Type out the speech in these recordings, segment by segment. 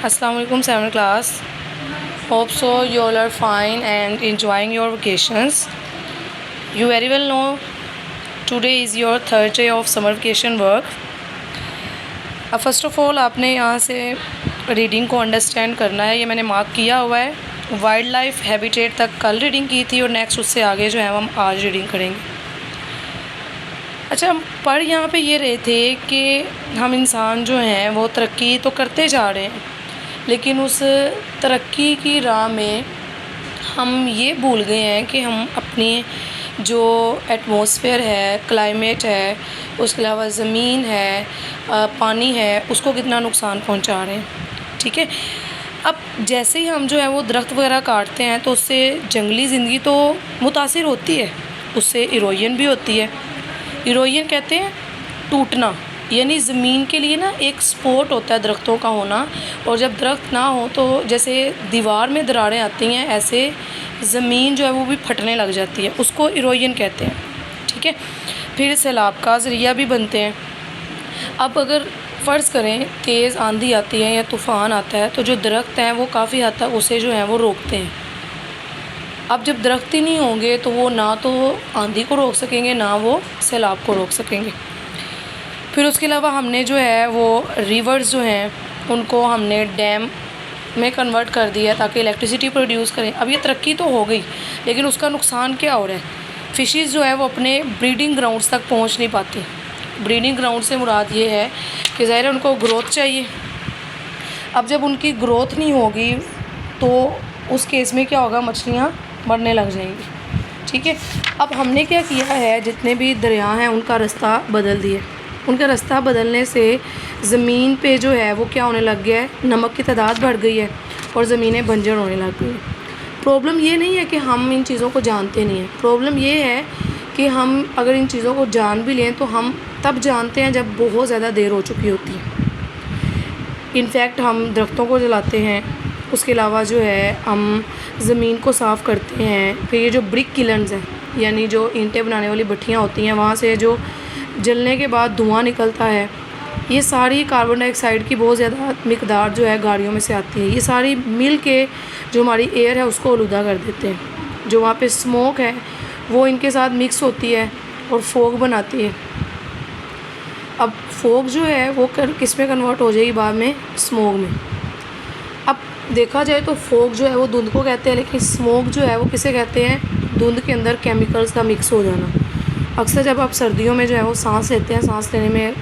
Assalamu alaikum 7th class. Hope so you all are fine and enjoying your vacations. You very well know today is your third day of summer vacation work. अब first of all आपने यहाँ से reading को understand करना है। ये मैंने mark किया हुआ है। वाइल्ड लाइफ हैबिटेट तक कल रीडिंग की थी और नेक्स्ट उससे आगे जो है हम आज रीडिंग करेंगे। अच्छा, हम पढ़ यहाँ पे ये रहे थे कि हम इंसान जो हैं वो तरक्की तो करते जा रहे हैं, लेकिन उस तरक्की की राह में हम ये भूल गए हैं कि हम अपनी जो एटमॉस्फेयर है, क्लाइमेट है, उसके अलावा ज़मीन है, पानी है, उसको कितना नुकसान पहुंचा रहे हैं। ठीक है, अब जैसे ही हम जो है वो दरख्त वगैरह काटते हैं तो उससे जंगली ज़िंदगी तो मुतासिर होती है, उससे इरोजन भी होती है। इरोजन कहते हैं टूटना, यानी ज़मीन के लिए ना एक सपोर्ट होता है दरख्तों का होना, और जब दरख्त ना हो तो जैसे दीवार में दरारें आती हैं ऐसे ज़मीन जो है वो भी फटने लग जाती है, उसको इरोजन कहते हैं। ठीक है, फिर सैलाब का ज़रिया भी बनते हैं। अब अगर फ़र्ज़ करें तेज़ आंधी आती है या तूफ़ान आता है तो जो दरख्त हैं वो काफ़ी हद तक उसे जो है वो रोकते हैं। अब जब दरख्त ही नहीं होंगे तो वो ना तो आंधी को रोक सकेंगे, ना वो सैलाब को रोक सकेंगे। फिर उसके अलावा हमने जो है वो रिवर्स जो हैं उनको हमने डैम में कन्वर्ट कर दिया ताकि इलेक्ट्रिसिटी प्रोड्यूस करें। अब ये तरक्की तो हो गई, लेकिन उसका नुकसान क्या हो रहा है? फ़िशेस जो है वो अपने ब्रीडिंग ग्राउंड्स तक पहुंच नहीं पाती। ब्रीडिंग ग्राउंड से मुराद ये है कि ज़ाहिर है उनको ग्रोथ चाहिए। अब जब उनकी ग्रोथ नहीं होगी तो उस केस में क्या होगा? मछलियाँ मरने लग जाएंगी। ठीक है, अब हमने क्या किया है, जितने भी दरिया हैं उनका रास्ता बदल दिया। उनका रास्ता बदलने से ज़मीन पे जो है वो क्या होने लग गया है? नमक की तादाद बढ़ गई है और ज़मीनें बंजर होने लग गई हैं। प्रॉब्लम ये नहीं है कि हम इन चीज़ों को जानते नहीं हैं, प्रॉब्लम ये है कि हम अगर इन चीज़ों को जान भी लें तो हम तब जानते हैं जब बहुत ज़्यादा देर हो चुकी होती है। इनफैक्ट हम दरख्तों को जलाते हैं, उसके अलावा जो है हम ज़मीन को साफ़ करते हैं। फिर ये जो ब्रिक किलन्स हैं, यानी जो ईंटें बनाने वाली भट्टियाँ होती हैं, वहाँ से जो जलने के बाद धुआं निकलता है, ये सारी कार्बन डाइऑक्साइड की बहुत ज़्यादा मिक़दार जो है गाड़ियों में से आती है। ये सारी मिल के जो हमारी एयर है उसको आलूदा कर देते हैं। जो वहाँ पे स्मोक है वो इनके साथ मिक्स होती है और फोग बनाती है। अब फोग जो है वो किस में कन्वर्ट हो जाएगी बाद में? स्मोक में। अब देखा जाए तो फोग जो है वो धुंध को कहते हैं, लेकिन स्मोक जो है वो किसे कहते हैं? धुंध के अंदर केमिकल्स का मिक्स हो जाना। अक्सर जब आप सर्दियों में जो है वो सांस लेते हैं, सांस लेने में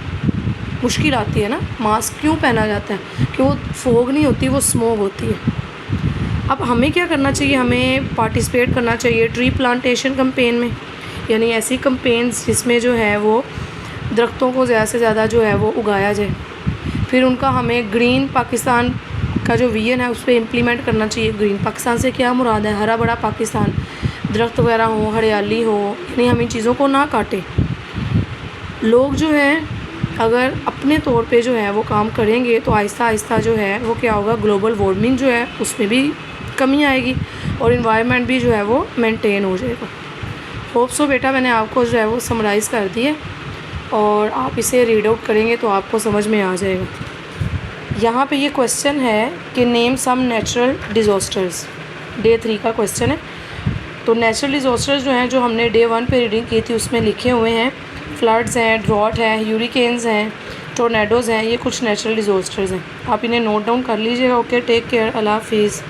मुश्किल आती है ना, मास्क क्यों पहना जाता है? कि वो फोग नहीं होती, वो स्मोक होती है। अब हमें क्या करना चाहिए? हमें पार्टिसिपेट करना चाहिए ट्री प्लांटेशन कैंपेन में, यानी ऐसी कैंपेन्स जिसमें जो है वो दरख्तों को ज़्यादा से ज़्यादा जो है वो उगाया जाए। फिर उनका हमें ग्रीन पाकिस्तान का जो विजन है उस पर इम्प्लीमेंट करना चाहिए। ग्रीन पाकिस्तान से क्या मुराद है? हरा भरा पाकिस्तान, दरख्त वगैरह हो, हरियाली हो, यानी हम इन चीज़ों को ना काटें। लोग जो हैं अगर अपने तौर पे जो है वो काम करेंगे तो आहिस्ता आहिस्ता जो है वो क्या होगा? ग्लोबल वार्मिंग जो है उसमें भी कमी आएगी और इन्वायरमेंट भी जो है वो मेंटेन हो जाएगा। होप सो बेटा मैंने आपको जो है वो समराइज़ कर दिया और आप इसे रीड आउट करेंगे तो आपको समझ में आ जाएगा। यहाँ पे ये क्वेश्चन है कि name some natural disasters. Day 3 का क्वेश्चन है। तो नेचुरल डिज़ास्टर्स जो हैं, जो हमने डे 1 पे रीडिंग की थी उसमें लिखे हुए हैं फ्लड्स हैं, ड्रॉट है, ह्यूरिकेन्स हैं, टोर्नेडोज़ हैं। ये कुछ नेचुरल डिज़ास्टर्स हैं, आप इन्हें नोट डाउन कर लीजिएगा। ओके, टेक केयर, अल्लाह हाफिज़।